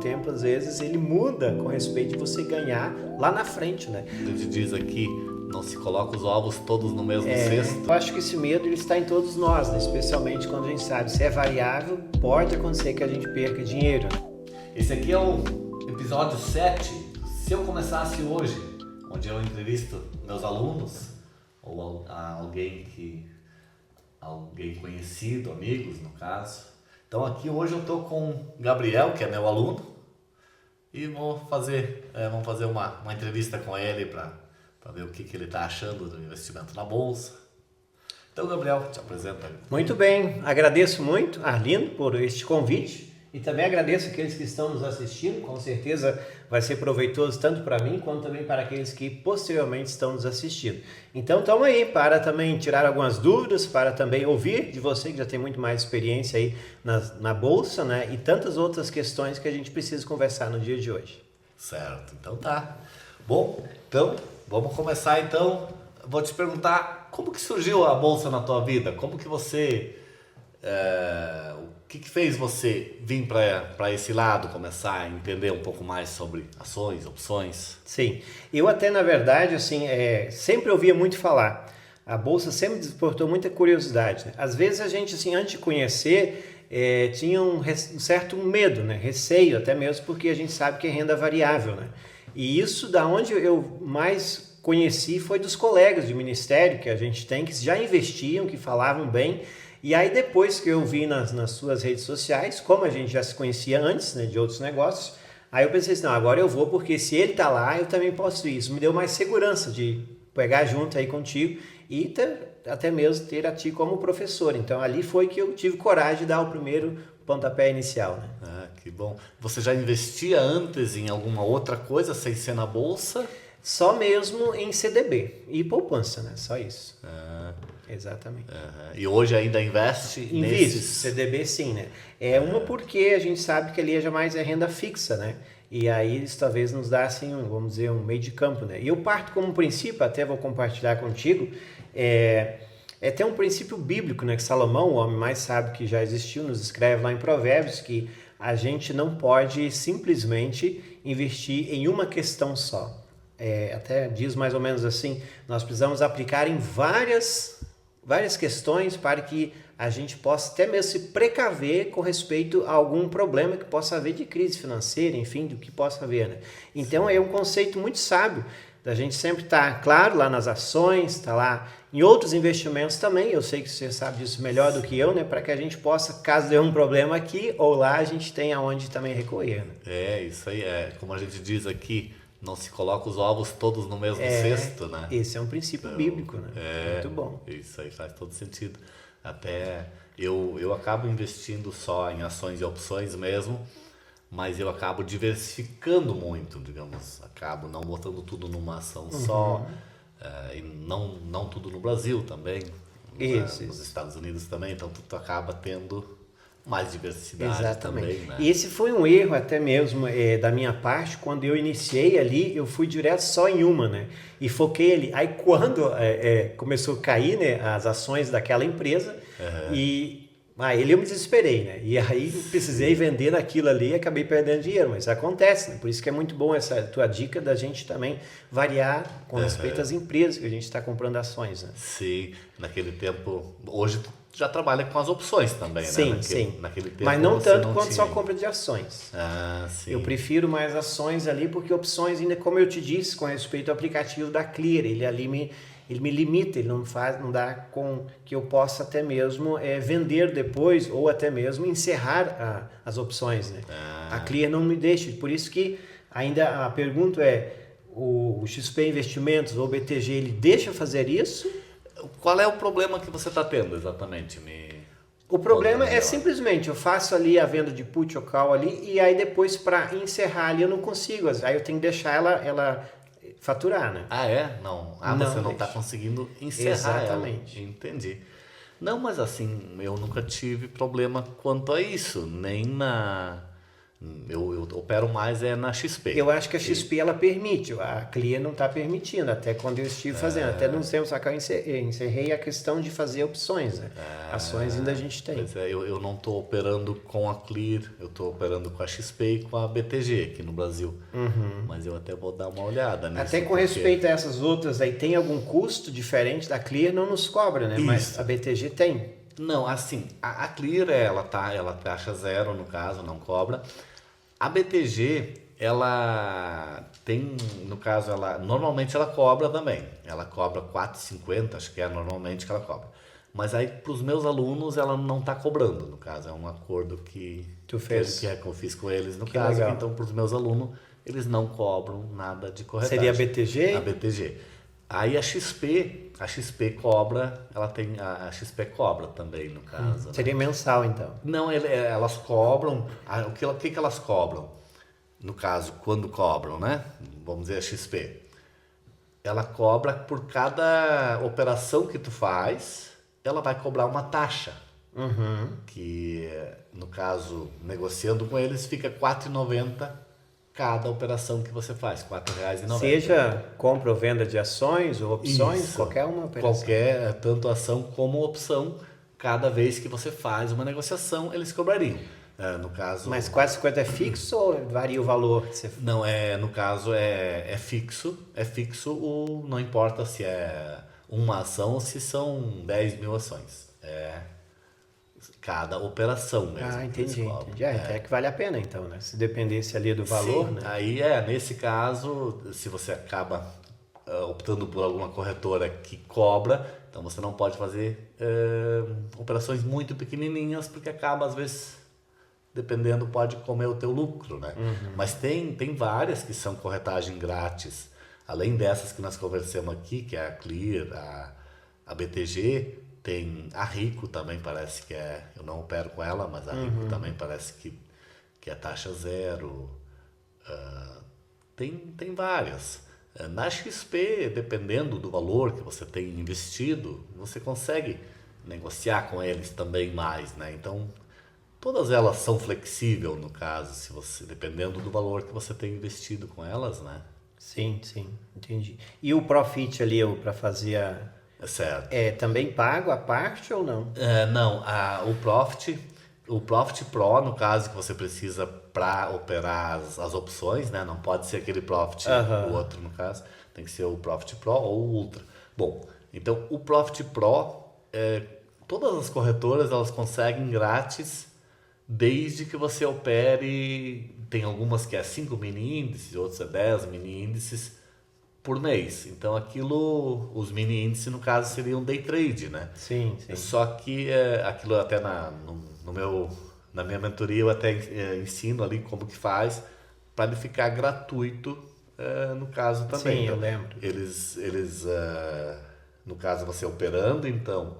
tempo, às vezes, ele muda com respeito de você ganhar lá na frente, né? A gente diz aqui, não se coloca os ovos todos no mesmo cesto. Eu acho que esse medo ele está em todos nós, né? Especialmente quando a gente sabe se é variável, pode acontecer que a gente perca dinheiro. Esse aqui é o episódio 7. Se eu começasse hoje, onde eu entrevisto meus alunos, ou alguém conhecido, amigos no caso. Então aqui hoje eu estou com o Gabriel, que é meu aluno, e vamos fazer uma entrevista com ele para ver o que ele está achando do investimento na Bolsa. Então, Gabriel, te apresenta aí. Muito bem, agradeço muito, Arlindo, por este convite e também agradeço aqueles que estão nos assistindo, com certeza vai ser proveitoso tanto para mim quanto também para aqueles que posteriormente estão nos assistindo. Então, estamos aí para também tirar algumas dúvidas, para também ouvir de você que já tem muito mais experiência aí na Bolsa, né? E tantas outras questões que a gente precisa conversar no dia de hoje. Certo, então tá. Bom, então vamos começar então. Vou te perguntar como que surgiu a Bolsa na tua vida? Como que você... o que fez você vir para esse lado, começar a entender um pouco mais sobre ações, opções? Sim, eu até na verdade assim, sempre ouvia muito falar. A Bolsa sempre despertou muita curiosidade, né? Às vezes a gente assim, antes de conhecer, tinha um certo medo, né? Receio até mesmo porque a gente sabe que é renda variável, né? E isso da onde eu mais conheci foi dos colegas de ministério que a gente tem, que já investiam, que falavam bem. E aí depois que eu vi nas suas redes sociais, como a gente já se conhecia antes, né, de outros negócios, aí eu pensei assim, não, agora eu vou porque se ele tá lá, eu também posso ir. Isso me deu mais segurança de pegar junto aí contigo e até mesmo ter a ti como professor. Então ali foi que eu tive coragem de dar o primeiro pontapé inicial, né? Ah, que bom. Você já investia antes em alguma outra coisa sem ser na Bolsa? Só mesmo em CDB e poupança, né? Só isso. Exatamente. E hoje ainda investe nesses? CDB sim, né? Uma porque a gente sabe que ali já mais é renda fixa, né? E aí isso talvez nos dá assim, vamos dizer, um meio de campo, né? E eu parto como princípio, até vou compartilhar contigo, tem um princípio bíblico, né? Que Salomão, o homem mais sábio que já existiu, nos escreve lá em Provérbios que a gente não pode simplesmente investir em uma questão só. Até diz mais ou menos assim, nós precisamos aplicar em várias questões para que a gente possa até mesmo se precaver com respeito a algum problema que possa haver de crise financeira, enfim, do que possa haver, né? Então é um conceito muito sábio da gente sempre estar, claro, lá nas ações, estar lá em outros investimentos também, eu sei que você sabe disso melhor do que eu, né? Para que a gente possa, caso dê um problema aqui ou lá, a gente tenha onde também recorrer, né? Isso aí como a gente diz aqui, não se coloca os ovos todos no mesmo cesto, né? Esse é um princípio bíblico, né? Muito bom. Isso aí faz todo sentido. Até eu acabo investindo só em ações e opções mesmo, mas eu acabo diversificando muito, digamos. Acabo não botando tudo numa ação só, e não tudo no Brasil também, nos Estados Unidos também, então tu acaba tendo mais diversidade. Exatamente. Também, né? E esse foi um erro até mesmo da minha parte, quando eu iniciei ali, eu fui direto só em uma, né? E foquei ali. Aí quando começou a cair, né, as ações daquela empresa, eu me desesperei, né? E aí precisei vender naquilo ali e acabei perdendo dinheiro, mas acontece, né? Por isso que é muito bom essa tua dica da gente também variar com respeito às empresas que a gente está comprando ações, né? Sim, naquele tempo, hoje tu já trabalha com as opções também, sim, né? Sim. Naquele tempo mas não tanto não quanto tinha. só compra de ações. Sim. Eu prefiro mais ações ali, porque opções ainda, como eu te disse, com respeito ao aplicativo da Clear, ele ali me limita, ele não dá com que eu possa até mesmo vender depois ou até mesmo encerrar as opções, né? A Clear não me deixa, por isso que ainda a pergunta o XP Investimentos ou o BTG, ele deixa fazer isso? Qual é o problema que você está tendo exatamente? O problema é simplesmente, eu faço ali a venda de put ou call ali e aí depois para encerrar ali eu não consigo, aí eu tenho que deixar ela faturar, né? Não. Não Você não está deixa. conseguindo encerrar Exatamente. ela. Entendi. Não, mas assim, eu nunca tive problema quanto a isso, nem Eu opero mais na XP. Eu acho que a XP ela permite, a Clear não está permitindo, até quando eu estive fazendo. Até nos tempos acá eu encerrei a questão de fazer opções, né? Ações ainda a gente tem. Pois é, eu não estou operando com a Clear, eu estou operando com a XP e com a BTG aqui no Brasil. Mas eu até vou dar uma olhada nisso. Até com respeito a essas outras aí, tem algum custo diferente da Clear? Não nos cobra, né? Isso. Mas a BTG tem. Não, assim, a Clear, ela taxa zero, no caso, não cobra. A BTG, ela tem, no caso, normalmente ela cobra também. Ela cobra 4,50, acho que é normalmente que ela cobra. Mas aí, para os meus alunos, ela não está cobrando, no caso. É um acordo que Tu fez. que eu fiz com eles, no Que caso. legal. Então, para os meus alunos, eles não cobram nada de corretagem. Seria a BTG? A BTG. Aí a XP cobra, ela tem, a XP cobra também, no caso. Né? Seria mensal, então. Não, elas cobram. O que elas cobram? No caso, quando cobram, né? Vamos dizer a XP. Ela cobra por cada operação que tu faz, ela vai cobrar uma taxa. Que, no caso, negociando com eles, fica R$ 4,90 cada operação que você faz, R$ 4,90. Seja compra ou venda de ações ou opções, Isso. qualquer uma operação. Qualquer, tanto ação como opção, cada vez que você faz uma negociação, eles cobrariam. No caso... Mas 4,50 é fixo ou varia o valor que você... Não, no caso é fixo, não importa se é uma ação ou se são 10 mil ações. É cada operação mesmo. Ah, que eles entendi. cobram. Até que vale a pena, então, né? Se dependesse ali do valor, Sim, né? aí nesse caso, se você acaba optando por alguma corretora que cobra, então você não pode fazer operações muito pequenininhas, porque acaba, às vezes, dependendo, pode comer o teu lucro, né? Mas tem várias que são corretagem grátis, além dessas que nós conversamos aqui, que é a Clear, a BTG, tem a Rico também, parece que eu não opero com ela, mas a Rico também parece que é taxa zero. Tem várias. Na XP, dependendo do valor que você tem investido, você consegue negociar com eles também mais, né? Então, todas elas são flexíveis, no caso, se você, dependendo do valor que você tem investido com elas, né? Sim, entendi. E o Profit ali, para fazer É certo. é também pago a parte ou não? Não, o Profit Pro, no caso, que você precisa para operar as opções, né? Não pode ser aquele Profit, o outro, no caso. Tem que ser o Profit Pro ou o Ultra. Bom, então, o Profit Pro, todas as corretoras, elas conseguem grátis, desde que você opere, tem algumas que é 5 mini índices, outras é 10 mini índices por mês. Então aquilo, os mini índices no caso seriam day trade, né? Sim. Só que aquilo até na minha mentoria eu até ensino ali como que faz para ele ficar gratuito no caso também. Sim, então, eu lembro. Eles no caso você operando, então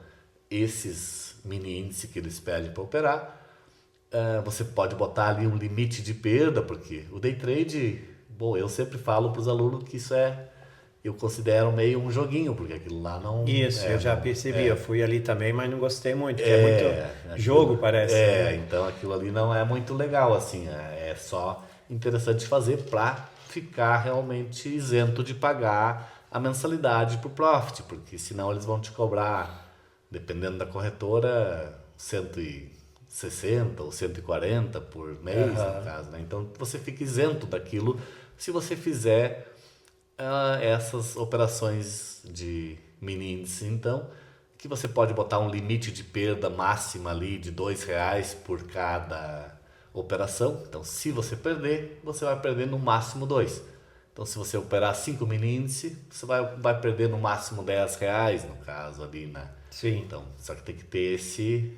esses mini índices que eles pedem para operar, você pode botar ali um limite de perda, porque o day trade, bom, eu sempre falo para os alunos que isso eu considero meio um joguinho, porque aquilo lá não... Isso, eu já percebi, eu fui ali também, mas não gostei muito, porque é muito jogo, parece. Né? Então aquilo ali não é muito legal, assim, é só interessante fazer para ficar realmente isento de pagar a mensalidade para o Profit, porque senão eles vão te cobrar, dependendo da corretora, 160 ou 140 por mês, no caso, né? Então você fica isento daquilo se você fizer essas operações de mini índice, então, que você pode botar um limite de perda máxima ali de R$2 por cada operação. Então, se você perder, você vai perder no máximo 2. Então, se você operar 5 mini índice, você vai perder no máximo R$10, no caso ali, né? Sim. Então, só que tem que ter esse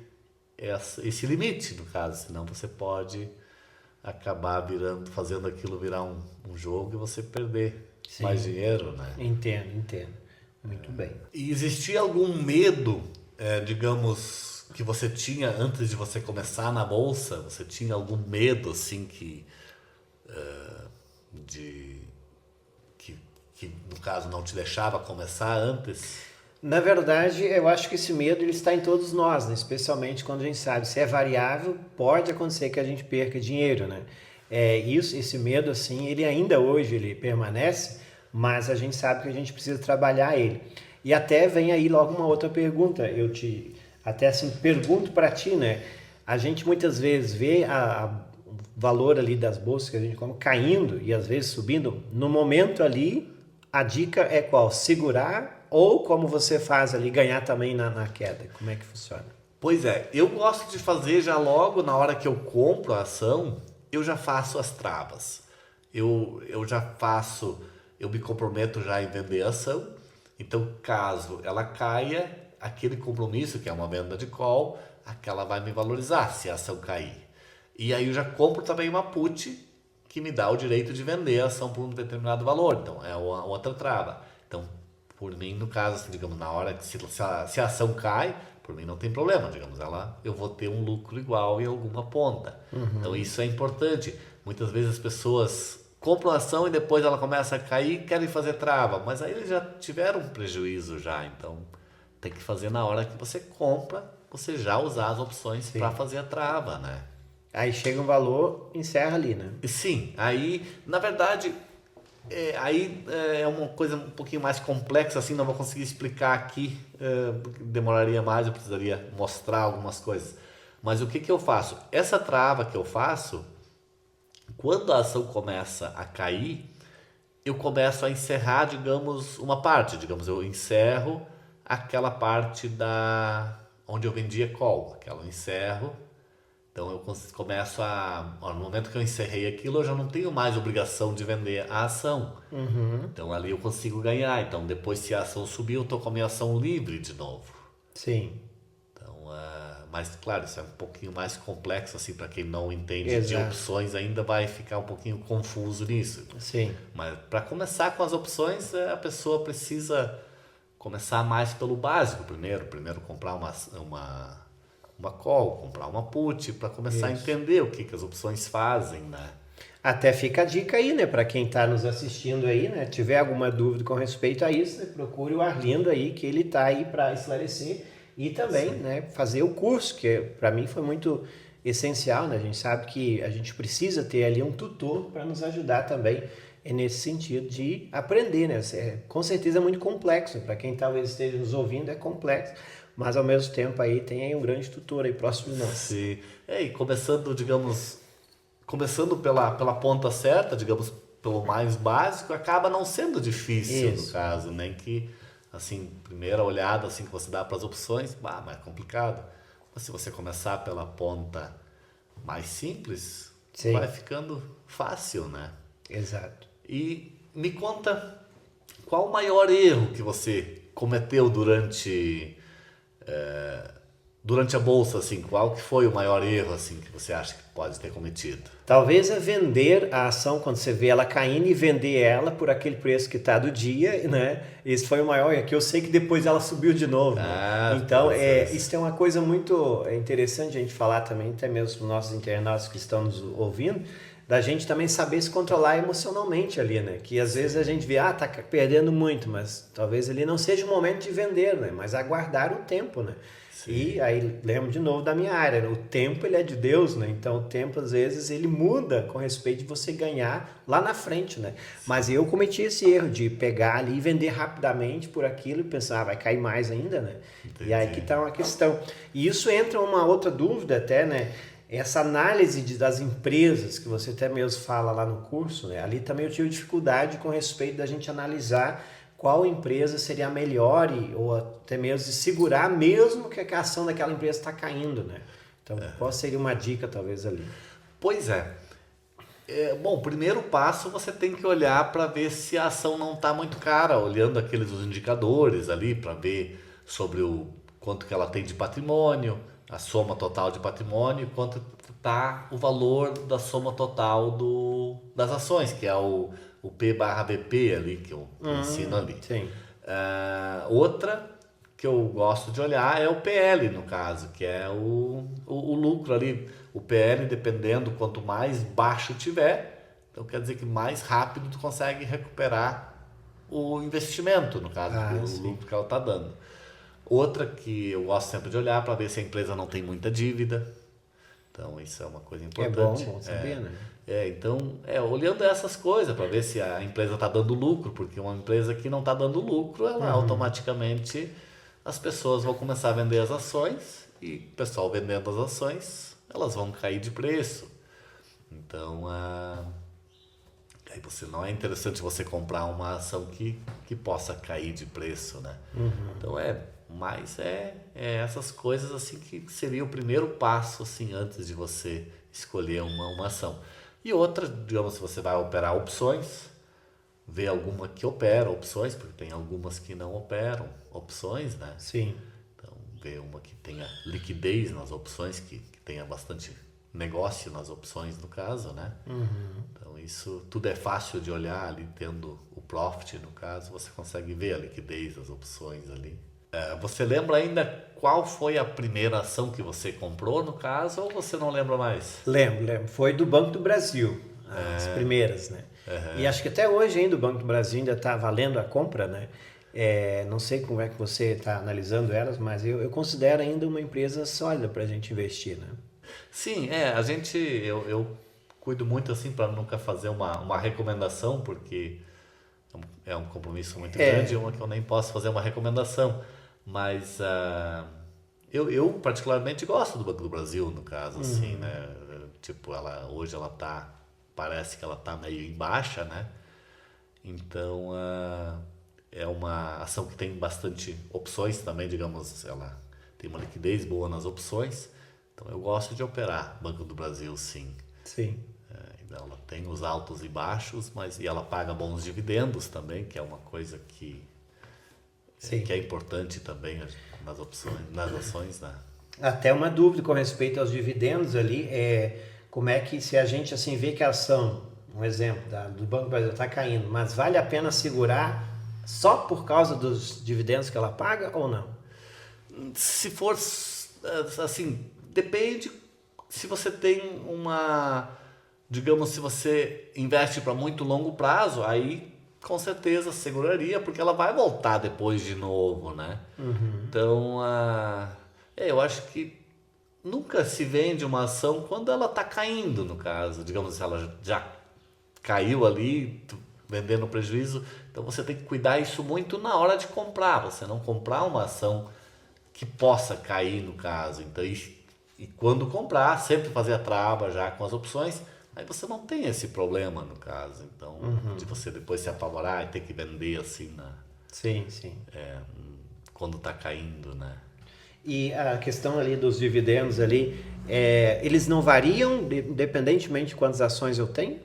limite, no caso, senão você pode acabar fazendo aquilo virar um jogo e você perder mais dinheiro, né? Entendo. Muito bem. E existia algum medo, digamos, que você tinha antes de você começar na bolsa? Você tinha algum medo, assim, que no caso não te deixava começar antes? Na verdade, eu acho que esse medo ele está em todos nós, né? Especialmente quando a gente sabe se é variável, pode acontecer que a gente perca dinheiro, né? esse medo, assim, ele ainda hoje ele permanece, mas a gente sabe que a gente precisa trabalhar ele. E até vem aí logo uma outra pergunta, até assim, pergunto para ti, né? A gente muitas vezes vê o valor ali das bolsas que a gente compra caindo e às vezes subindo. No momento ali, a dica é qual? Segurar ou como você faz ali, ganhar também na queda? Como é que funciona? Pois é, eu gosto de fazer já logo na hora que eu compro a ação, eu já faço as travas. Eu já faço, eu me comprometo já em vender a ação. Então, caso ela caia, aquele compromisso, que é uma venda de call, aquela vai me valorizar se a ação cair. E aí eu já compro também uma put que me dá o direito de vender a ação por um determinado valor. Então, é uma outra trava. Então, por mim, no caso, assim, digamos, na hora que se a ação cai, por mim não tem problema, digamos, eu vou ter um lucro igual em alguma ponta. Então, isso é importante. Muitas vezes as pessoas compram a ação e depois ela começa a cair e querem fazer trava, mas aí eles já tiveram um prejuízo já, então tem que fazer na hora que você compra, você já usar as opções para fazer a trava, né? Aí chega um valor, encerra ali, né? Sim, aí na verdade é uma coisa um pouquinho mais complexa, assim, não vou conseguir explicar aqui, porque demoraria mais, eu precisaria mostrar algumas coisas. Mas o que eu faço? Essa trava que eu faço, quando a ação começa a cair, eu começo a encerrar, digamos, uma parte. Digamos, eu encerro aquela parte onde eu vendia call. Aquela eu encerro. Então eu começo no momento que eu encerrei aquilo, eu já não tenho mais obrigação de vender a ação. Então ali eu consigo ganhar. Então depois, se a ação subir, eu estou com a minha ação livre de novo. Sim. Mas claro, isso é um pouquinho mais complexo, assim, para quem não entende de Exato. opções, ainda vai ficar um pouquinho confuso nisso. Sim. Mas para começar com as opções, a pessoa precisa começar mais pelo básico primeiro. Primeiro comprar uma call, comprar uma put, para começar a entender o que as opções fazem, né? Até fica a dica aí, né, para quem está nos assistindo aí, né, tiver alguma dúvida com respeito a isso, né, procure o Arlindo aí, que ele está aí para esclarecer e também, né, fazer o curso, que para mim foi muito essencial, né, a gente sabe que a gente precisa ter ali um tutor para nos ajudar também nesse sentido de aprender, né, com certeza é muito complexo, para quem talvez esteja nos ouvindo é complexo, mas ao mesmo tempo aí tem aí um grande tutor aí próximo de nós. Sim, e começando, digamos, pela ponta certa, digamos, pelo mais básico, acaba não sendo difícil no caso, nem que, assim, primeira olhada assim que você dá para as opções, mas é complicado. Mas se você começar pela ponta mais simples, vai ficando fácil, né? Exato. E me conta, qual o maior erro que você cometeu durante a bolsa, assim, qual que foi o maior erro, assim, que você acha que pode ter cometido? Talvez é vender a ação quando você vê ela caindo e vender ela por aquele preço que está do dia, né? Esse foi o maior erro, que eu sei que depois ela subiu de novo, né? Então, isso é uma coisa muito interessante a gente falar também, até mesmo para os nossos internautas que estão nos ouvindo, da gente também saber se controlar emocionalmente ali, né? Que às vezes a gente vê, tá perdendo muito, mas talvez ali não seja o momento de vender, né? Mas aguardar o tempo, né? Sim. E aí lembro de novo da minha área, né? O tempo ele é de Deus, né? Então o tempo às vezes ele muda com respeito de você ganhar lá na frente, né? Sim. Mas eu cometi esse erro de pegar ali e vender rapidamente por aquilo e pensar, vai cair mais ainda, né? Entendi. E aí que tá uma questão. E isso entra uma outra dúvida até, né? Essa análise das empresas que você até mesmo fala lá no curso, né? Ali também eu tive dificuldade com respeito da gente analisar qual empresa seria a melhor ou até mesmo de segurar mesmo que a ação daquela empresa está caindo, né? Então, qual seria uma dica talvez ali? Pois é. Bom, primeiro passo você tem que olhar para ver se a ação não está muito cara, olhando aqueles os indicadores ali para ver sobre o quanto que ela tem de patrimônio, a soma total de patrimônio, quanto está o valor da soma total das ações, que é o P/BP ali, que eu ensino ali. Sim. Outra que eu gosto de olhar é o PL, no caso, que é o lucro ali. O PL, dependendo, quanto mais baixo tiver, então quer dizer que mais rápido tu consegue recuperar o investimento, no caso, o lucro que ela está dando. Outra que eu gosto sempre de olhar para ver se a empresa não tem muita dívida. Então, isso é uma coisa importante. É bom saber, né? Então, olhando essas coisas para ver se a empresa está dando lucro, porque uma empresa que não está dando lucro, ela automaticamente as pessoas vão começar a vender as ações e o pessoal vendendo as ações, elas vão cair de preço. Então, aí não é interessante você comprar uma ação que possa cair de preço, né? Então, mas essas coisas assim que seria o primeiro passo assim antes de você escolher uma ação. E outra, digamos, se você vai operar opções, ver alguma que opera opções, porque tem algumas que não operam opções, né? Sim. Então, ver uma que tenha liquidez nas opções, que tenha bastante negócio nas opções, no caso, né? Então, isso tudo é fácil de olhar ali, tendo o profit, no caso, você consegue ver a liquidez das opções ali. Você lembra ainda qual foi a primeira ação que você comprou, no caso, ou você não lembra mais? Lembro. Foi do Banco do Brasil, as primeiras, né? E acho que até hoje ainda o Banco do Brasil ainda está valendo a compra, né? Não sei como é que você está analisando elas, mas eu considero ainda uma empresa sólida para a gente investir, né? Sim, eu cuido muito assim para nunca fazer uma recomendação, porque é um compromisso muito grande, uma que eu nem posso fazer uma recomendação. Mas eu particularmente gosto do Banco do Brasil, no caso, assim, né? Tipo, hoje parece que ela tá meio em baixa, né? Então, é uma ação que tem bastante opções também, digamos, ela tem uma liquidez boa nas opções. Então, eu gosto de operar Banco do Brasil, sim. Sim. Ela tem os altos e baixos, e ela paga bons dividendos também, que é uma coisa que é importante também nas opções, nas ações, né? Até uma dúvida com respeito aos dividendos ali, como é que se a gente assim vê que a ação, um exemplo do Banco do Brasil está caindo, mas vale a pena segurar só por causa dos dividendos que ela paga ou não? Se for assim, depende se você tem digamos, se você investe para muito longo prazo, aí com certeza seguraria, porque ela vai voltar depois de novo, né? Então, eu acho que nunca se vende uma ação quando ela está caindo, no caso. Digamos, se ela já caiu ali, vendendo prejuízo, então você tem que cuidar isso muito na hora de comprar. Você não comprar uma ação que possa cair, no caso. Então, e quando comprar, sempre fazer a trava já com as opções. Aí você não tem esse problema, no caso. Então, de você depois se apavorar e ter que vender assim, Sim. quando está caindo, né? E a questão ali dos dividendos ali, eles não variam independentemente de quantas ações eu tenho?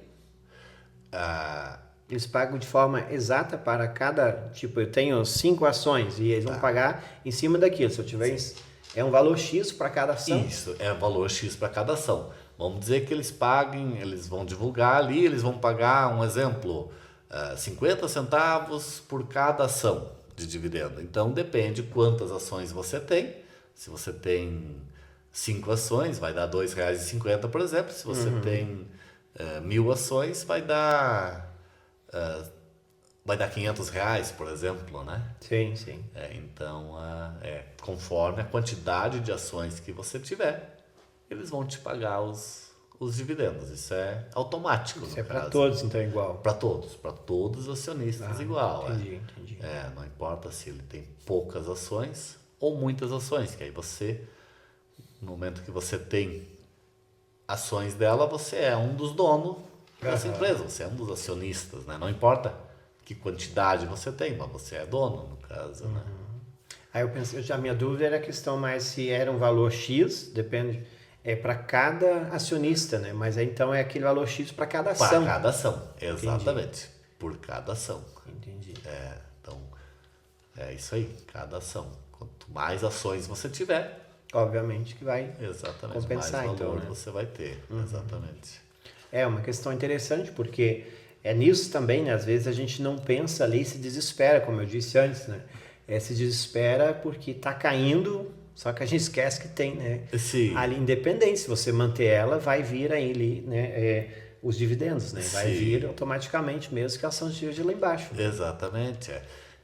Eles pagam de forma exata para cada, tipo, eu tenho 5 ações e eles vão pagar em cima daquilo. Se eu tiver, é um valor X para cada ação? Isso, é valor X para cada ação. Vamos dizer que eles vão divulgar ali, eles vão pagar, um exemplo, 50 centavos por cada ação de dividendo. Então, depende quantas ações você tem. Se você tem 5 ações, vai dar R$ 2,50, por exemplo. Se você tem 1.000 ações, vai dar R$ 500, por exemplo, né? Sim. Então, conforme a quantidade de ações que você tiver, eles vão te pagar os dividendos. Isso é automático. Isso é para todos, então, igual? Para todos os acionistas igual. Entendi. Não importa se ele tem poucas ações ou muitas ações, que aí você, no momento que você tem ações dela, você é um dos donos dessa empresa, você é um dos acionistas, né? Não importa que quantidade você tem, mas você é dono, no caso, né? Aí eu pensei, a minha dúvida era a questão mais se era um valor X, depende, para cada acionista, né? Mas aí, então é aquele valor X para cada ação. Para cada ação, exatamente. Entendi. Por cada ação. Entendi. Então, é isso aí, cada ação. Quanto mais ações você tiver, obviamente que vai mais compensar, valor então, né? você vai ter, exatamente. É uma questão interessante, porque nisso também, né? Às vezes a gente não pensa ali e se desespera, como eu disse antes, né? Se desespera porque está caindo, só que a gente esquece que tem, né? Sim. Ali, independente, se você manter ela, vai vir aí ali, né? Os dividendos, né? Vai vir automaticamente mesmo que a ação esteja lá embaixo. Né? Exatamente,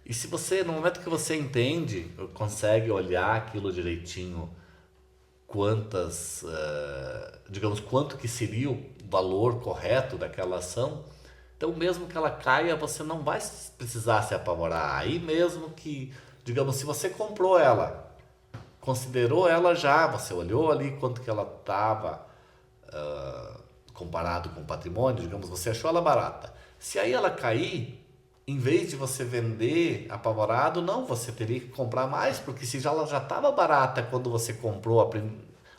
E se você, no momento que você entende, consegue olhar aquilo direitinho, digamos, quanto que seria o valor correto daquela ação. Então, mesmo que ela caia, você não vai precisar se apavorar. Aí mesmo que, digamos, se você comprou ela, considerou ela já, você olhou ali quanto que ela estava comparado com o patrimônio, digamos, você achou ela barata. Se aí ela cair, em vez de você vender apavorado, não, você teria que comprar mais, porque se ela já estava barata quando você comprou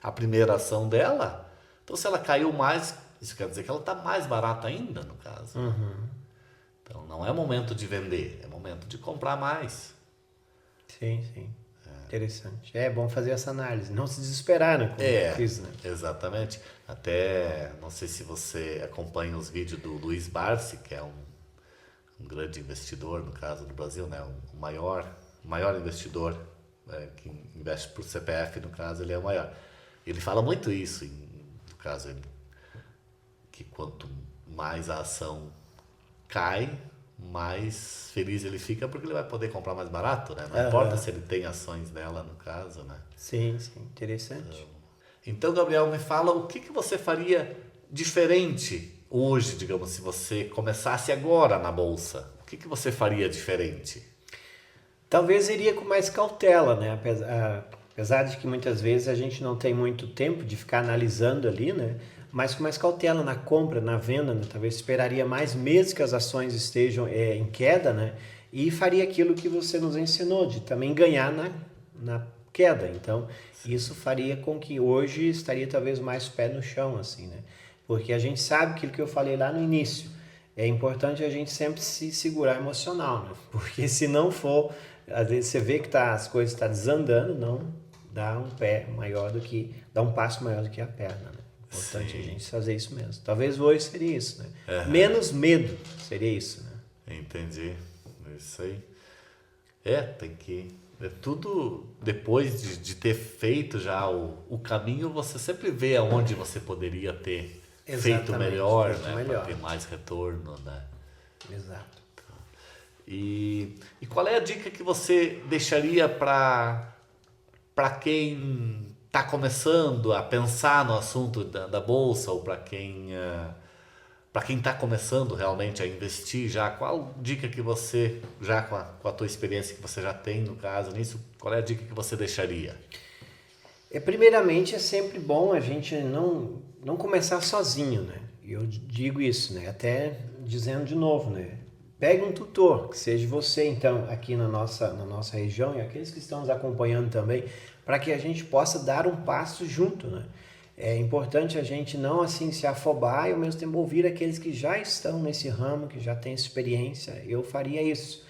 a primeira ação dela, então se ela caiu mais, isso quer dizer que ela está mais barata ainda, no caso. Então não é momento de vender, é momento de comprar mais. Sim, sim. Interessante. É bom fazer essa análise, não se desesperar, né? Como eu fiz, né? Exatamente. Até, não sei se você acompanha os vídeos do Luiz Barsi, que é um grande investidor, no caso do Brasil, né? O maior investidor, que investe por CPF, no caso, ele é o maior. Ele fala muito isso, no caso, que quanto mais a ação cai, mais feliz ele fica, porque ele vai poder comprar mais barato, né? Não importa se ele tem ações dela, no caso, né? Sim, sim. Interessante. Então, Gabriel, me fala o que você faria diferente hoje, digamos, se você começasse agora na Bolsa. O que você faria diferente? Talvez iria com mais cautela, né? Apesar de que muitas vezes a gente não tem muito tempo de ficar analisando ali, né? Mas com mais cautela na compra, na venda, né? Talvez esperaria mais meses que as ações estejam em queda, né? E faria aquilo que você nos ensinou, de também ganhar na queda. Então, isso faria com que hoje estaria talvez mais pé no chão, assim, né? Porque a gente sabe aquilo que eu falei lá no início. É importante a gente sempre se segurar emocional, né? Porque se não for, às vezes você vê que as coisas estão desandando, não dá um passo maior do que a perna, né? Importante a gente fazer isso mesmo. Talvez hoje seria isso, né? Menos medo seria isso, né? Entendi. É isso aí. Tem que... É tudo depois de ter feito já o caminho, você sempre vê aonde você poderia ter feito melhor, né? Para ter mais retorno, né? Exato. E qual é a dica que você deixaria para quem está começando a pensar no assunto da Bolsa, ou para quem está começando realmente a investir já? Qual dica que você, já com a tua experiência que você já tem no caso nisso, qual é a dica que você deixaria? Primeiramente, é sempre bom a gente não começar sozinho, né? Eu digo isso, né? Até dizendo de novo, né? Pegue um tutor, que seja você, então, aqui na nossa região, e aqueles que estão nos acompanhando também, para que a gente possa dar um passo junto, né? É importante a gente não assim se afobar e ao mesmo tempo ouvir aqueles que já estão nesse ramo, que já têm experiência. Eu faria isso.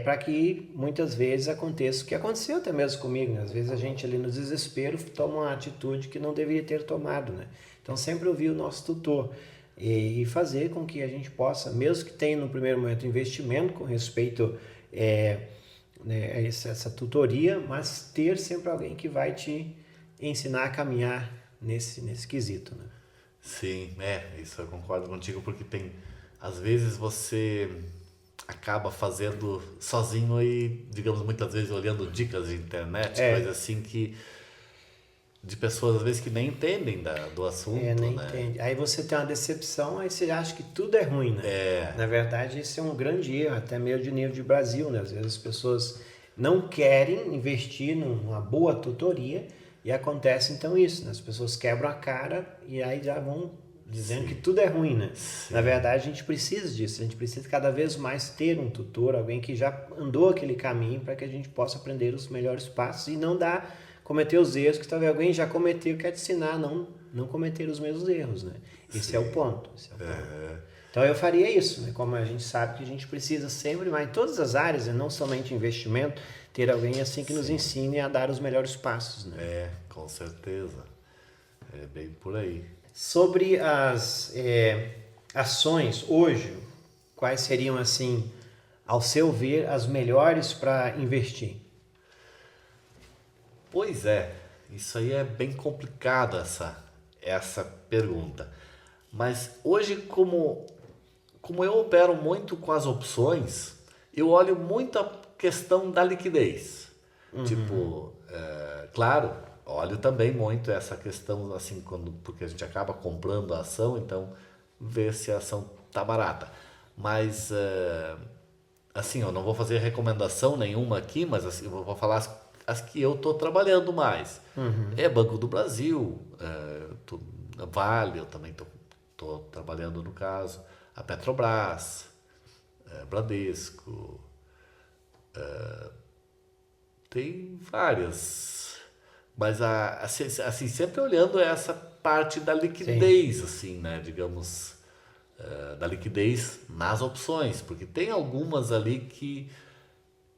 Para que muitas vezes aconteça o que aconteceu até mesmo comigo, né? Às vezes a gente ali no desespero toma uma atitude que não deveria ter tomado, né? Então sempre ouvir o nosso tutor e fazer com que a gente possa, mesmo que tenha no primeiro momento investimento com respeito a essa tutoria, mas ter sempre alguém que vai te ensinar a caminhar nesse quesito, né? Sim, isso eu concordo contigo, porque às vezes você acaba fazendo sozinho e, digamos, muitas vezes olhando dicas de internet, coisas assim de pessoas às vezes que nem entendem do assunto, nem né? entende. Aí você tem uma decepção, aí você acha que tudo é ruim, né? Na verdade, esse é um grande erro, até mesmo de nível de Brasil, né? Às vezes as pessoas não querem investir numa boa tutoria e acontece então isso, né? As pessoas quebram a cara e aí já vão dizendo que tudo é ruim, né? Sim. Na verdade, a gente precisa disso, a gente precisa cada vez mais ter um tutor, alguém que já andou aquele caminho para que a gente possa aprender os melhores passos e não cometer os erros que talvez alguém já cometeu e quer te ensinar a não cometer os mesmos erros, né? Esse é o ponto. Então eu faria isso, né? Como a gente sabe que a gente precisa sempre, mas em todas as áreas, e não somente investimento, ter alguém assim que nos ensine a dar os melhores passos, né? Com certeza. É bem por aí. Sobre as ações hoje, quais seriam, assim, ao seu ver, as melhores para investir? Pois isso aí é bem complicado essa pergunta. Mas hoje, como eu opero muito com as opções, eu olho muito a questão da liquidez. Tipo, claro, olho também muito essa questão, assim, porque a gente acaba comprando a ação, então ver se a ação tá barata. Mas, assim, eu não vou fazer recomendação nenhuma aqui, mas assim, eu vou falar as que eu tô trabalhando mais. É Banco do Brasil, Vale, eu também tô trabalhando no caso, a Petrobras, Bradesco, tem várias. Mas assim, sempre olhando essa parte da Sim. liquidez, assim, né? Digamos, da liquidez nas opções, porque tem algumas ali que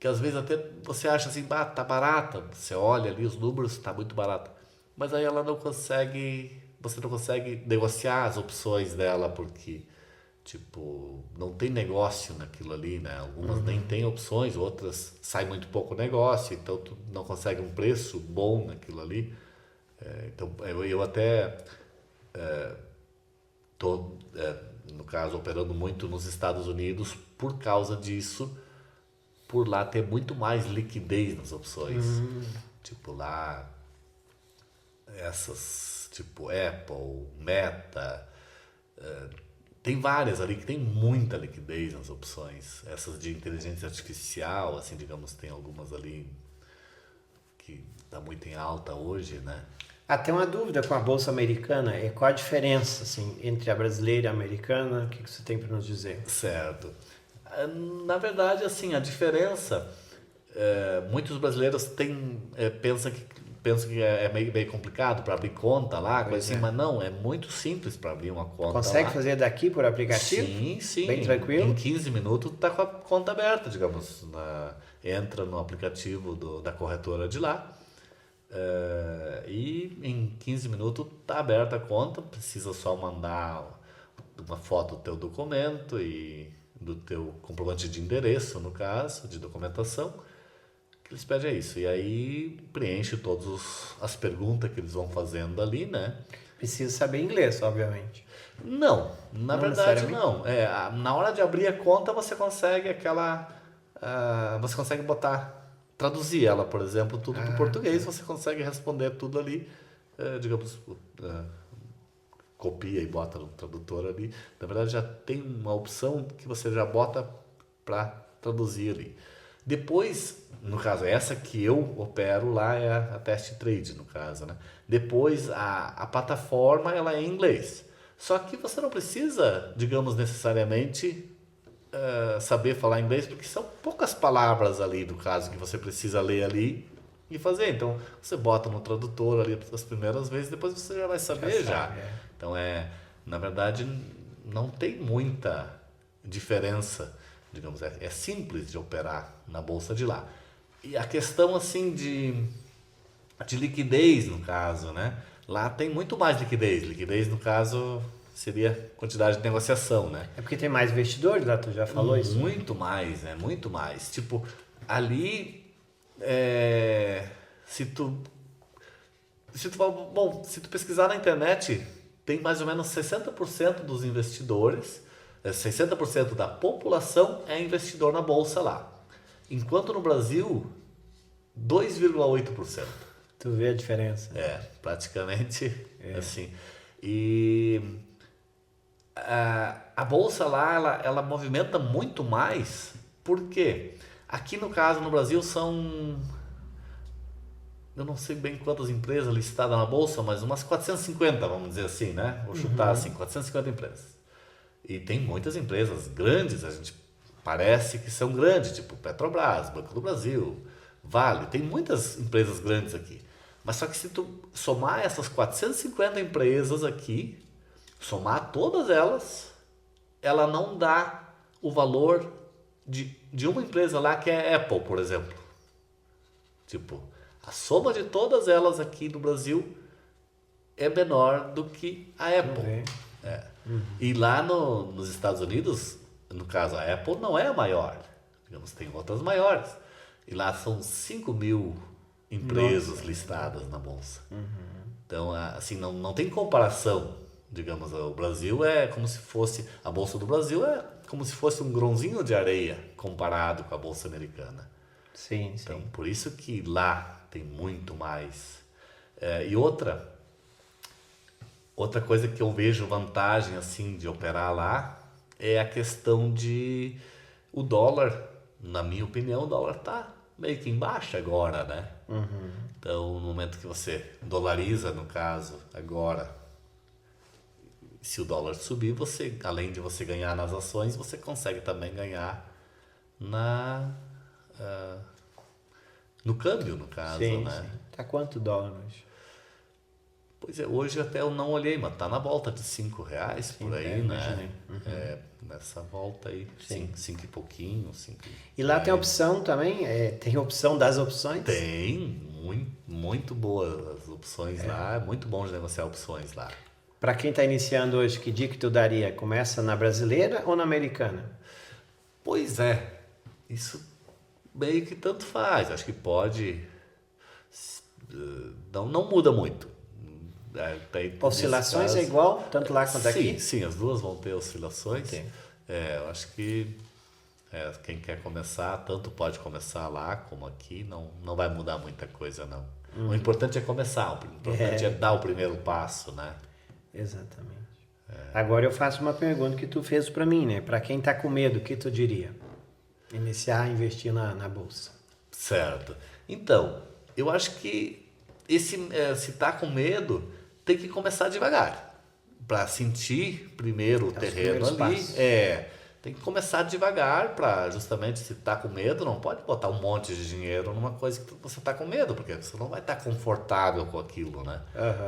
às vezes até você acha assim, tá barata, você olha ali os números, tá muito barata, mas aí ela não consegue, você não consegue negociar as opções dela porque tipo, não tem negócio naquilo ali, né? Algumas nem tem opções, outras sai muito pouco negócio, então tu não consegue um preço bom naquilo ali. Então eu até tô, no caso, operando muito nos Estados Unidos por causa disso, por lá ter muito mais liquidez nas opções. Tipo, lá, essas, tipo Apple, Meta, tem várias ali que tem muita liquidez nas opções. Essas de inteligência artificial, assim, digamos, tem algumas ali que tá muito em alta hoje, né? Até uma dúvida com a Bolsa Americana, qual a diferença assim, entre a brasileira e a americana? O que você tem para nos dizer? Certo. Na verdade, assim, a diferença, muitos brasileiros pensam que é meio complicado para abrir conta lá, coisa Pois assim, é. mas não, é muito simples para abrir uma conta Consegue lá. fazer daqui por aplicativo? Sim, sim. Bem Em tranquilo? 15 minutos tá com a conta aberta, digamos. Entra no aplicativo da corretora de lá. E em 15 minutos tá aberta a conta. Precisa só mandar uma foto do teu documento e do teu comprovante de endereço, no caso, de documentação. O que eles pedem é isso. E aí preenche todas as perguntas que eles vão fazendo ali, né? Precisa saber inglês, obviamente. Não, na Não verdade necessariamente? não. Na hora de abrir a conta você consegue você consegue traduzir ela, por exemplo, tudo para o Ah, tá. português, você consegue responder tudo ali, digamos, copia e bota no tradutor ali. Na verdade já tem uma opção que você já bota para traduzir ali. Depois, no caso, essa que eu opero lá é a Test Trade, no caso, né? Depois, a plataforma, ela é em inglês. Só que você não precisa, digamos, necessariamente saber falar inglês, porque são poucas palavras ali, no caso, que você precisa ler ali e fazer. Então, você bota no tradutor ali as primeiras vezes, depois você já vai Já saber já. sabe, é. Então, na verdade, não tem muita diferença, digamos, é simples de operar na bolsa de lá. E a questão, assim, de liquidez, no caso, né? Lá tem muito mais liquidez. Liquidez, no caso, seria quantidade de negociação, né? É porque tem mais investidores lá, tu já falou isso? Muito mais, né? Muito mais. Tipo, ali, se tu, se tu pesquisar na internet, tem mais ou menos 60% dos investidores, 60% da população é investidor na bolsa lá. Enquanto no Brasil, 2,8%. Tu vê a diferença. Praticamente assim. E a bolsa lá, ela movimenta muito mais, porque aqui no caso, no Brasil, eu não sei bem quantas empresas listadas na bolsa, mas umas 450, vamos dizer assim, né? Vou chutar assim, 450 empresas. E tem muitas empresas grandes, a gente parece que são grandes, tipo Petrobras, Banco do Brasil, Vale, tem muitas empresas grandes aqui. Mas só que se tu somar essas 450 empresas aqui, somar todas elas, ela não dá o valor de uma empresa lá que é a Apple, por exemplo. Tipo, a soma de todas elas aqui no Brasil é menor do que a Apple. E lá nos Estados Unidos, no caso a Apple não é a maior. Digamos, tem outras maiores. E lá são 5.000 empresas listadas na bolsa. Então, assim, não tem comparação. Digamos, o Brasil é como se fosse, a bolsa do Brasil é como se fosse um grãozinho de areia comparado com a bolsa americana. Sim, Então, sim. por isso que lá tem muito mais E outra coisa que eu vejo vantagem assim de operar lá é a questão de o dólar, na minha opinião, o dólar tá meio que em baixa agora, né? Então, no momento que você dolariza, no caso, agora, se o dólar subir, você, além de você ganhar nas ações, você consegue também ganhar no câmbio, no caso, Sim, né? sim. Tá quanto dólar hoje? Pois é, hoje até eu não olhei, mas tá na volta de R$ 5 por aí, imaginei. né? Nessa volta aí, Sim. 5 e pouquinho, 5. E lá tem opção também? Tem opção das opções? Tem, muito boas as opções lá, é muito bom de negociar opções lá. Para quem está iniciando hoje, que dica que tu daria? Começa na brasileira ou na americana? Pois é, isso meio que tanto faz, acho que pode, não muda muito. Oscilações Nesse é caso, igual, tanto lá quanto aqui? Sim, as duas vão ter oscilações. Tem. Eu acho que quem quer começar, tanto pode começar lá como aqui, não vai mudar muita coisa, não. O importante é começar, o importante é dar o primeiro passo, né? Exatamente. Agora eu faço uma pergunta que tu fez para mim, né? Para quem está com medo, o que tu diria? Iniciar a investir na bolsa. Certo. Então, eu acho que se tá com medo, tem que começar devagar. Para sentir primeiro o terreno ali. Passos. Tem que começar devagar para justamente se tá com medo, não pode botar um monte de dinheiro numa coisa que você tá com medo, porque você não vai estar confortável com aquilo, né?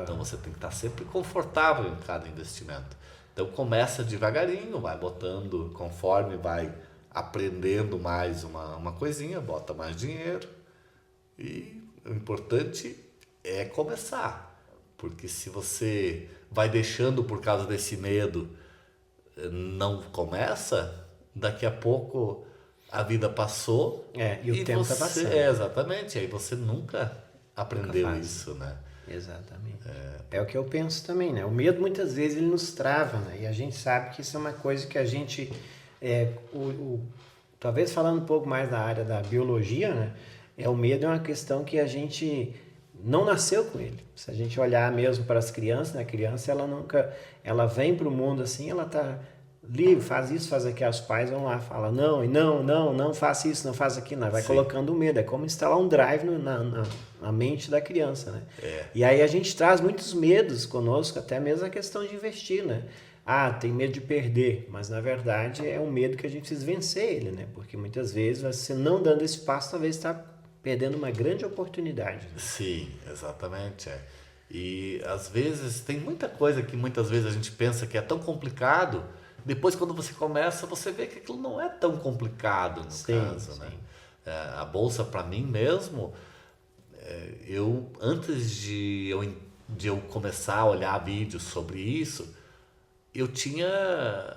Então você tem que estar sempre confortável em cada investimento. Então começa devagarinho, vai botando conforme vai aprendendo mais uma coisinha, bota mais dinheiro. E o importante é começar, porque se você vai deixando por causa desse medo, não começa, daqui a pouco a vida passou E o tempo está passando. Exatamente, aí você nunca aprendeu faz. isso, né? Exatamente. É o que eu penso também, né? O medo muitas vezes ele nos trava, né? E a gente sabe que isso é uma coisa que a gente, talvez falando um pouco mais da área da biologia, né? O medo é uma questão que a gente não nasceu com ele. Se a gente olhar mesmo para as crianças, né? A criança ela vem para o mundo assim, ela tá livre, faz isso, faz aquilo, os pais vão lá, falam não faça isso, não faça aquilo, vai colocando medo, é como instalar um drive na mente da criança, né? E aí a gente traz muitos medos conosco, até mesmo a questão de investir, né? Tem medo de perder, mas na verdade é um medo que a gente precisa vencer ele, né? Porque muitas vezes você não dando esse passo, talvez está perdendo uma grande oportunidade. Né? Sim, exatamente. E às vezes tem muita coisa que muitas vezes a gente pensa que é tão complicado, depois quando você começa, você vê que aquilo não é tão complicado no caso, né? A bolsa para mim mesmo, antes de eu começar a olhar vídeos sobre isso, eu tinha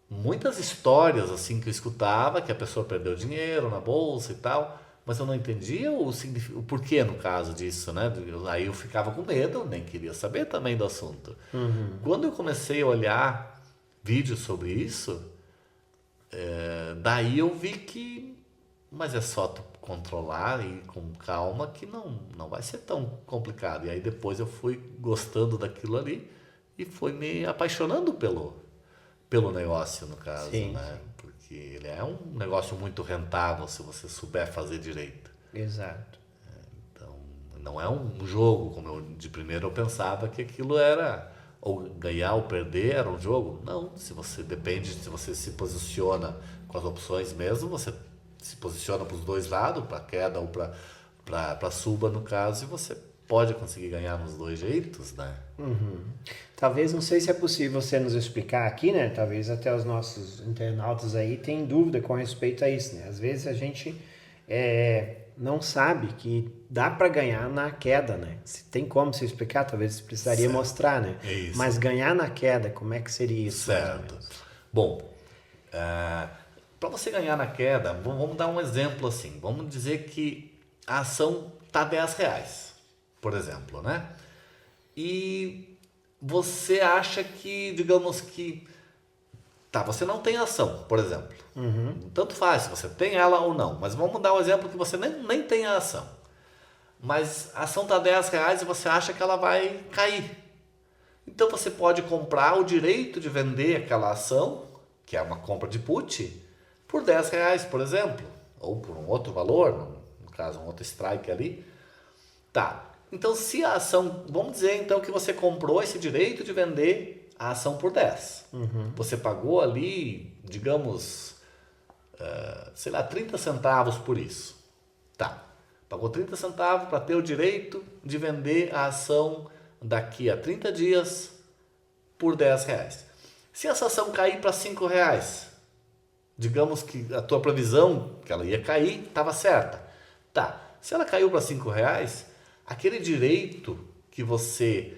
muitas histórias assim que eu escutava, que a pessoa perdeu dinheiro na bolsa e tal, mas eu não entendia o porquê no caso disso, né? Aí eu ficava com medo, nem queria saber também do assunto. Quando eu comecei a olhar vídeos sobre isso, daí eu vi que, mas é só tu controlar e com calma que não vai ser tão complicado. E aí depois eu fui gostando daquilo ali e fui me apaixonando pelo negócio, no caso, né? Porque ele é um negócio muito rentável se você souber fazer direito. Exato. Então, não é um jogo, como de primeiro eu pensava que aquilo era ou ganhar ou perder era um jogo. Não, se você se posiciona com as opções mesmo, você se posiciona para os dois lados, para queda ou para suba no caso, e você pode conseguir ganhar nos dois jeitos, né? Talvez, não sei se é possível você nos explicar aqui, né? Talvez até os nossos internautas aí tenham dúvida com respeito a isso, né? Às vezes a gente não sabe que dá para ganhar na queda, né? Se tem como você explicar, talvez você precisaria mostrar, né? É isso. Mas ganhar na queda, como é que seria isso? Certo. Bom, para você ganhar na queda, vamos dar um exemplo assim. Vamos dizer que a ação está R$10, por exemplo, né? E você acha que, digamos que, você não tem ação, por exemplo. Tanto faz se você tem ela ou não, mas vamos dar um exemplo que você nem tem a ação. mas a ação está R$10 e você acha que ela vai cair. Então você pode comprar o direito de vender aquela ação, que é uma compra de put, por R$10, por exemplo, ou por um outro valor, no caso um outro strike ali. Tá, então se a ação, vamos dizer então que você comprou esse direito de vender a ação por 10. Você pagou ali, digamos, sei lá, 30 centavos por isso. Tá, pagou 30 centavos para ter o direito de vender a ação daqui a 30 dias por R$10. Se essa ação cair para R$5, digamos que a tua previsão que ela ia cair estava certa. Tá, se ela caiu para R$5, aquele direito que você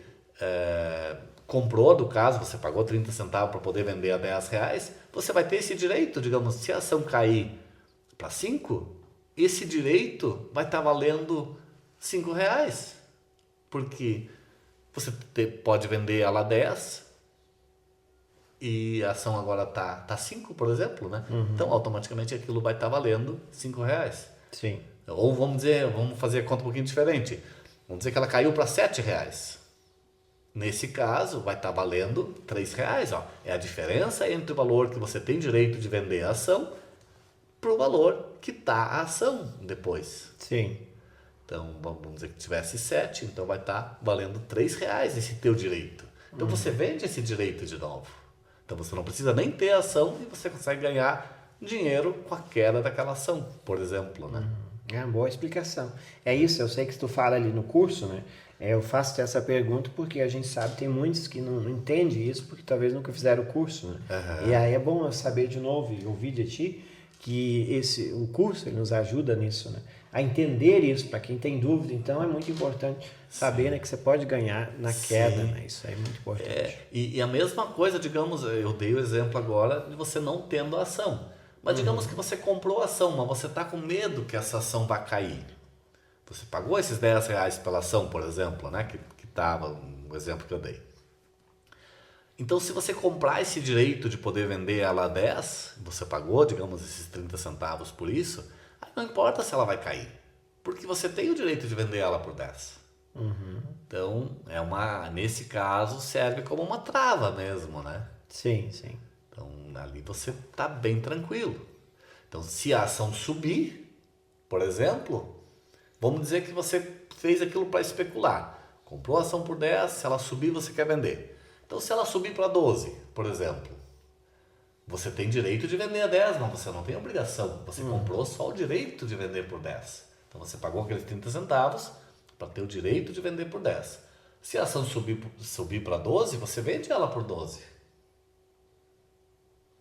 comprou, do caso, você pagou 30 centavos para poder vender a R$10, você vai ter esse direito, digamos, se a ação cair para 5, esse direito vai estar valendo R$5, porque você pode vender ela a 10 e a ação agora tá 5, por exemplo, né? Então, automaticamente aquilo vai estar valendo R$5. Sim. Ou vamos fazer a conta um pouquinho diferente. Vamos dizer que ela caiu para R$7. Nesse caso, vai estar valendo R$3. Ó. É a diferença entre o valor que você tem direito de vender a ação para o valor que está a ação depois. Sim. Então, vamos dizer que tivesse 7, então vai estar valendo R$3 esse teu direito. Então, você vende esse direito de novo. Então, você não precisa nem ter a ação e você consegue ganhar dinheiro com a queda daquela ação, por exemplo, né? É uma boa explicação. É isso, eu sei que tu fala ali no curso, né? Eu faço essa pergunta porque a gente sabe, tem muitos que não entendem isso porque talvez nunca fizeram o curso, né? E aí é bom eu saber de novo e ouvir de ti que o curso ele nos ajuda nisso, né? A entender isso, para quem tem dúvida, então é muito importante saber, né, que você pode ganhar na queda, né? Isso é muito importante. E a mesma coisa, digamos, eu dei o exemplo agora de você não tendo a ação. Mas digamos que você comprou a ação, mas você está com medo que essa ação vá cair. Você pagou esses R$10 pela ação, por exemplo, né? Que estava um exemplo que eu dei. Então, se você comprar esse direito de poder vender ela a 10, você pagou, digamos, esses 30 centavos por isso, aí não importa se ela vai cair, porque você tem o direito de vender ela por 10. Então, nesse caso, serve como uma trava mesmo, né? Sim, sim. Então, ali você está bem tranquilo. Então, se a ação subir, por exemplo, vamos dizer que você fez aquilo para especular. Comprou a ação por 10, se ela subir, você quer vender. Então, se ela subir para 12, por exemplo, você tem direito de vender a 10, mas você não tem obrigação. Você comprou só o direito de vender por 10. Então, você pagou aqueles 30 centavos para ter o direito de vender por 10. Se a ação subir para 12, você vende ela por 12.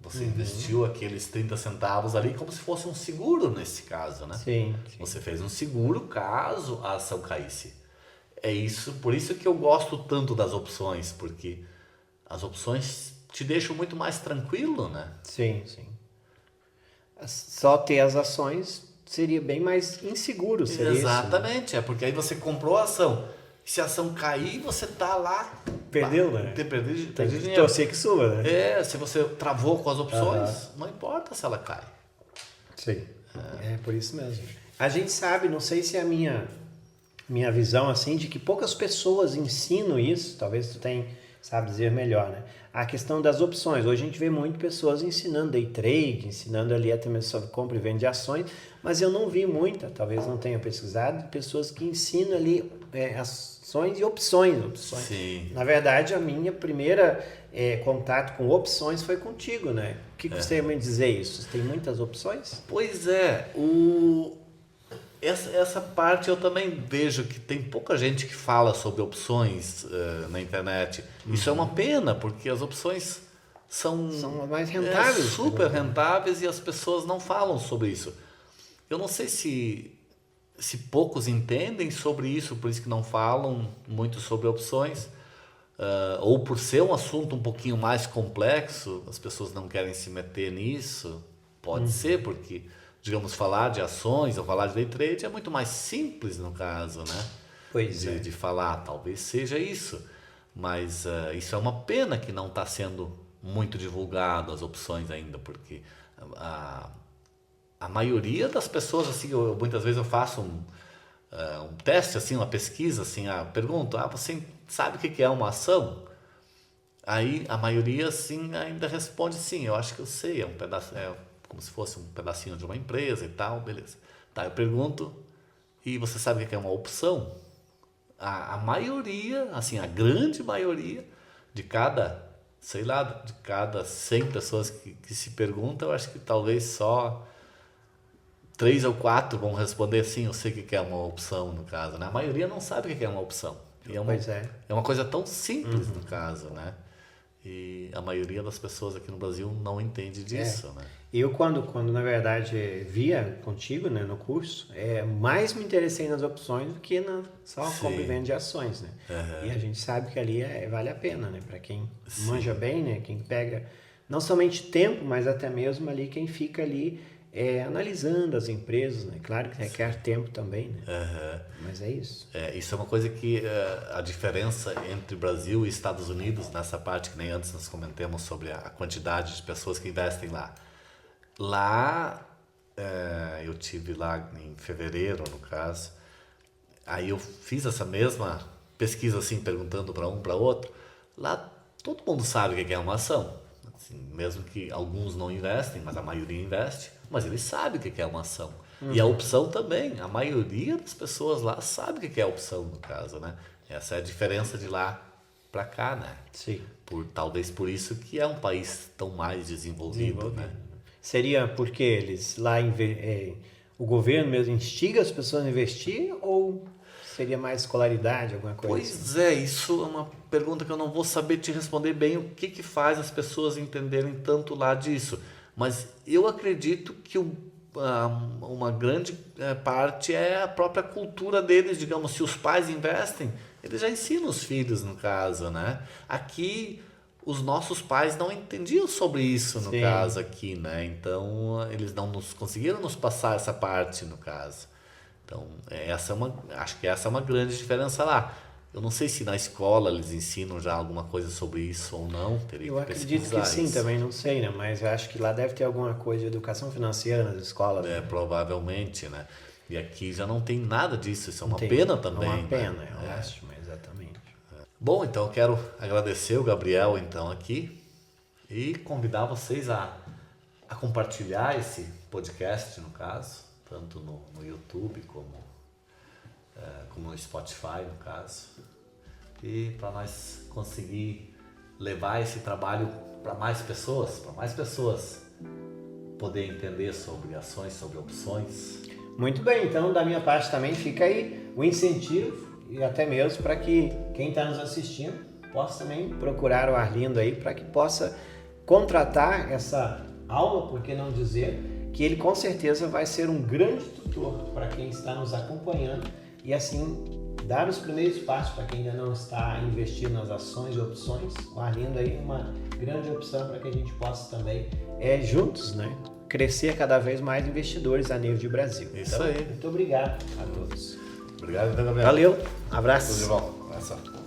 Você investiu aqueles 30 centavos ali como se fosse um seguro nesse caso, né? Sim. Você fez um seguro caso a ação caísse. É isso, por isso que eu gosto tanto das opções, porque as opções te deixam muito mais tranquilo, né? Sim, sim. Só ter as ações seria bem mais inseguro, seria Exatamente, isso, né? porque aí você comprou a ação. Se a ação cair, você tá lá. Perdeu, né? Perdi Tem que dinheiro. torcer que suba, né? Se você travou com as opções, não importa se ela cai. Sim. É por isso mesmo. A gente sabe, não sei se é a minha visão assim, de que poucas pessoas ensinam isso, talvez tu tenha, sabe dizer melhor, né? A questão das opções. Hoje a gente vê muito pessoas ensinando day trade, ensinando ali até mesmo sobre compra e venda de ações, mas eu não vi muita, talvez não tenha pesquisado, pessoas que ensinam ali ações e opções. Sim. Na verdade, a minha primeira contato com opções foi contigo, né? O que você me dizer isso? Você tem muitas opções? Pois é, essa parte eu também vejo que tem pouca gente que fala sobre opções na internet. Isso é uma pena, porque as opções são mais rentáveis. Super rentáveis e as pessoas não falam sobre isso. Eu não sei se poucos entendem sobre isso, por isso que não falam muito sobre opções, ou por ser um assunto um pouquinho mais complexo, as pessoas não querem se meter nisso. Pode ser, porque, digamos, falar de ações ou falar de day trade é muito mais simples no caso, né? Pois de falar, talvez seja isso. Mas isso é uma pena que não está sendo muito divulgado as opções ainda, porque a maioria das pessoas, assim, muitas vezes eu faço um teste, assim, uma pesquisa, assim, pergunta, você sabe o que é uma ação? Aí a maioria, assim, ainda responde sim, eu acho que eu sei, é um pedaço, como se fosse um pedacinho de uma empresa e tal, beleza. Tá, eu pergunto, e você sabe o que é uma opção? A maioria, assim, a grande maioria de cada, sei lá, de cada 100 pessoas que se perguntam, eu acho que talvez só 3 ou 4 vão responder sim, eu sei o que é uma opção, no caso, né? A maioria não sabe o que é uma opção. E é uma coisa tão simples, no caso, né? E a maioria das pessoas aqui no Brasil não entende disso, né? Eu, quando na verdade via contigo, né, no curso, mais me interessei nas opções do que só compra e venda de ações, né? E a gente sabe que ali vale a pena, né? Para quem manja bem, né? Quem pega não somente tempo, mas até mesmo ali quem fica ali analisando as empresas, né? Claro que requer tempo também, né? Mas é isso. Isso é uma coisa que a diferença entre Brasil e Estados Unidos, nessa parte que nem antes nós comentamos sobre a quantidade de pessoas que investem lá. Lá, eu tive lá em fevereiro, no caso, aí eu fiz essa mesma pesquisa assim, perguntando para um, para outro. Lá todo mundo sabe o que é uma ação. Assim, mesmo que alguns não investem, mas a maioria investe, mas eles sabem o que é uma ação. E a opção também, a maioria das pessoas lá sabe o que é a opção, no caso, né? Essa é a diferença de lá para cá, né? Sim. Talvez por isso que é um país tão mais desenvolvido, né? Seria porque eles lá o governo mesmo instiga as pessoas a investir ou seria mais escolaridade, alguma coisa Pois assim? Isso é uma pergunta que eu não vou saber te responder bem, o que faz as pessoas entenderem tanto lá disso. Mas eu acredito que uma grande parte é a própria cultura deles, digamos, se os pais investem, eles já ensinam os filhos, no caso, né? Aqui, os nossos pais não entendiam sobre isso, no caso aqui, né? Então, eles não conseguiram nos passar essa parte, no caso. Então, acho que essa é uma grande diferença lá. Eu não sei se na escola eles ensinam já alguma coisa sobre isso ou não. Eu acredito que sim, também não sei, né? Mas eu acho que lá deve ter alguma coisa de educação financeira nas escolas. Né? Provavelmente, né? E aqui já não tem nada disso, isso é uma pena também. É uma pena, é uma lástima, exatamente. Bom, então eu quero agradecer o Gabriel, então, aqui e convidar vocês a compartilhar esse podcast, no caso, tanto no YouTube como no Spotify, no caso, e para nós conseguir levar esse trabalho para mais pessoas poder entender sobre ações, sobre opções. Muito bem, então da minha parte também fica aí o incentivo e até mesmo para que quem está nos assistindo possa também procurar o Arlindo aí para que possa contratar essa aula, por que não dizer, que ele com certeza vai ser um grande tutor para quem está nos acompanhando e assim dar os primeiros passos para quem ainda não está investindo nas ações e opções. O Arlindo aí é uma grande opção para que a gente possa também juntos, né, crescer cada vez mais investidores a nível de Brasil. Isso então, aí. Muito obrigado a todos. Obrigado, Gabriel. Valeu, abraço. Tudo de bom. Abraço.